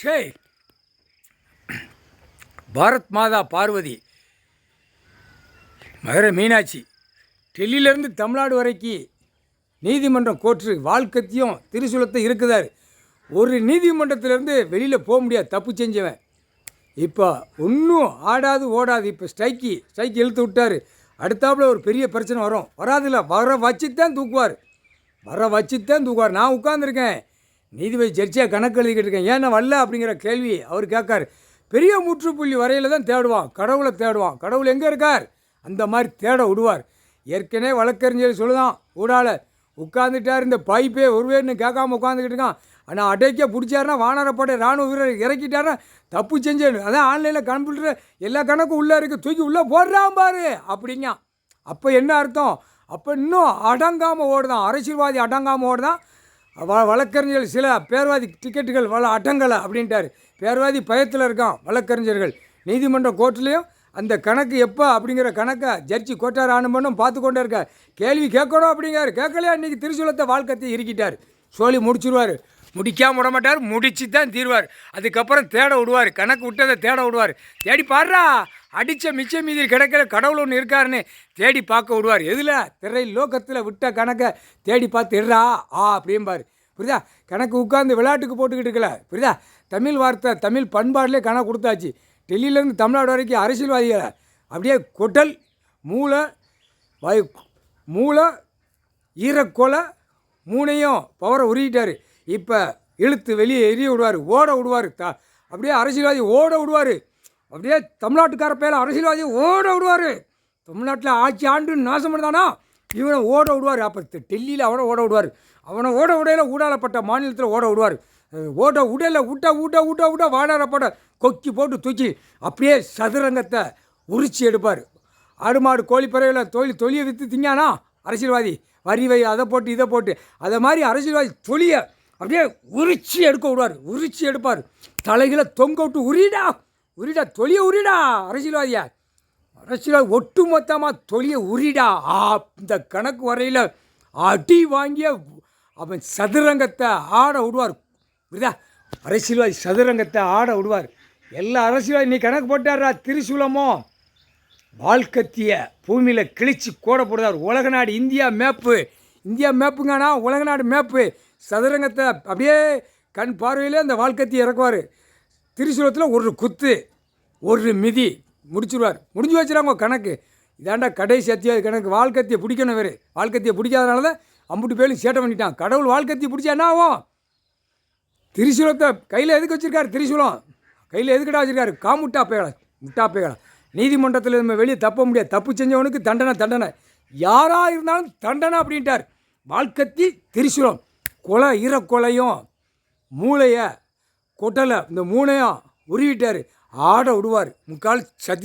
சே பாரத் மாதா பார்வதி, மதுரை மீனாட்சி, டெல்லியிலேருந்து தமிழ்நாடு வரைக்கும் நீதிமன்றம் கோர்ட்டு வாழ்க்கத்தையும் திரிசூலத்தை இருக்குதார். ஒரு நீதிமன்றத்திலேருந்து வெளியில் போக முடியாது தப்பு செஞ்சவன். இப்போ ஒன்றும் ஆடாது ஓடாது. இப்போ ஸ்ட்ரைக்கு இழுத்து விட்டார். அடுத்தாப்புல ஒரு பெரிய பிரச்சனை வரும். வராதில்ல, வர வச்சுத்தான் தூக்குவார். நான் உட்காந்துருக்கேன், நீதிபதி ஜட்ஜியாக கணக்கு எழுதிக்கிட்டு இருக்கேன். ஏன்னா வரல அப்படிங்கிற கேள்வி அவர் கேட்கார். பெரிய முற்றுப்புள்ளி வரையில் தான் தேடுவான், கடவுளை தேடுவான். கடவுள் எங்கே இருக்கார்? அந்த மாதிரி தேட விடுவார். ஏற்கனவே வழக்கறிஞர் சொல்லுதான், ஊடால உட்காந்துட்டார், இந்த பைப்பே ஒருவேன்னு கேட்காம உட்காந்துக்கிட்டு இருக்கான். ஆனால் அடைக்க பிடிச்சாருன்னா வானரப்படை இராணுவ வீரர் இறக்கிட்டாருன்னா தப்பு செஞ்சேன்னு. அதான் ஆன்லைனில் கம்ப்யூட்டர் எல்லா கணக்கும் உள்ளே இருக்குது, தூக்கி உள்ளே போடுறான் பாரு அப்படிங்க. அப்போ என்ன அர்த்தம்? அப்போ இன்னும் அடங்காமல் ஓடுதான், அரசியல்வாதி அடங்காமல் ஓடுதான். வழக்கறிஞர்கள் சில பேர்வாதி டிக்கெட்டுகள் அடங்கலை அப்படின்ட்டார். பேர்வாதி பயத்தில் இருக்கான் வழக்கறிஞர்கள். நீதிமன்ற கோர்ட்லேயும் அந்த கணக்கு எப்போ அப்படிங்கிற கணக்கை ஜட்ஜி கோட்டார் ஆனுமன்னும் பார்த்து கொண்டே இருக்கார். கேள்வி கேட்கணும் அப்படிங்கார். கேட்கலையா இன்றைக்கி திரிசூலத்தை வாழ்க்கத்தை இருக்கிட்டார். சொல்லி முடிச்சுடுவார். முடிக்காமல் விட மாட்டார், முடிச்சு தான் தீர்வார். அதுக்கப்புறம் தேட விடுவார், கணக்கு விட்டதை தேட விடுவார். தேடி பாடுறா, அடித்த மிச்ச மீதி கிடைக்கிற கடவுள் ஒன்று இருக்காருன்னு தேடி பார்க்க விடுவார். எதில்? திரை லோகத்தில் விட்ட கணக்கை தேடி பார்த்து எடுறா அப்படிம்பார். புரியுதா? கணக்கு உட்காந்து விளையாட்டுக்கு போட்டுக்கிட்டு இருக்கல. புரியுதா? தமிழ் வார்த்தை, தமிழ் பண்பாட்டிலே கணக்கு கொடுத்தாச்சு. டெல்லியிலேருந்து தமிழ்நாடு வரைக்கும் அரசியல்வாதிகளை அப்படியே கொட்டல் மூளை ஈரக்கொலை மூணையும் பவரை உருகிட்டார். இப்போ இழுத்து வெளியே எரிய விடுவார், ஓட விடுவார். அப்படியே அரசியல்வாதி ஓட விடுவார். அப்படியே தமிழ்நாட்டுக்கார பேர அரசியல்வாதி ஓட விடுவார். தமிழ்நாட்டில் ஆட்சி ஆண்டு நாசம் பண்ணதானா இவனை ஓட விடுவார். அப்போ டெல்லியில் அவனை ஓட விடுவார். அவனை ஓட விடையில் ஊடாலப்பட்ட மாநிலத்தில் ஓட விடுவார். ஓட உடையில் ஊட்ட வாடாரப்பட கொக்கி போட்டு தூக்கி அப்படியே சதுரங்கத்தை உரிச்சி எடுப்பார். ஆடு மாடு கோழி பறவையில் தொழியை விற்று திங்கானா அரசியல்வாதி, வரி வை அதை போட்டு இதை போட்டு, அதை மாதிரி அரசியல்வாதி தொழியை அப்படியே உரிச்சி எடுப்பார். தலைகளை தொங்க விட்டு உரிடா தொழியை உரிடா அரசியல்வாதி ஒட்டு மொத்தமாக தொழியை உரிடா. இந்த கணக்கு வரையில் அடி வாங்கிய அவன் சதுரங்கத்தை ஆட விடுவார். புரியுதா? அரசியல்வாதி சதுரங்கத்தை ஆட விடுவார். எல்லா அரசியல்வாதி நீ கணக்கு போட்டாரா திரிசூலமோ வாழ்க்கத்திய பூமியில் கிழிச்சு கோட போடுறார். உலக நாடு இந்தியா மேப்புங்கண்ணா, உலக நாடு மேப்பு. சதுரங்கத்தை அப்படியே கண் பார்வையிலே அந்த வாழ்க்கத்தியை இறக்குவார். திரிசூலத்தில் ஒரு குத்து ஒரு மிதி முடிச்சுடுவார். முடிஞ்சு வச்சுறாங்க கணக்கு. இதாண்டா கடைசி அத்தியாய கணக்கு. வாழ்க்கத்தியை பிடிக்கணும். வேறு வாழ்க்கத்தியை பிடிக்காதனால தான் அம்புட்டு பேரும் சேட்டை பண்ணிட்டான். கடவுள் வாழ்க்கத்தியை பிடிச்சா என்ன ஆகும்? திரிசூலத்தை கையில் எதுக்கு வச்சுருக்காரு? திரிசூலம் கையில் எதுக்கிட்ட வச்சுருக்காரு? முட்டா பேகலை. நீதிமன்றத்தில் நம்ம வெளியே தப்ப முடியாது. தப்பு செஞ்சவனுக்கு தண்டனை, யாராக இருந்தாலும் தண்டனை அப்படின்ட்டார். வாழ்க்கத்தி திரிசூலம் ஈரக்கொலையும் மூளையை கொட்டலை, இந்த மூணையும் உருவிட்டார். ஆட விடுவார். முக்கால் சத்தி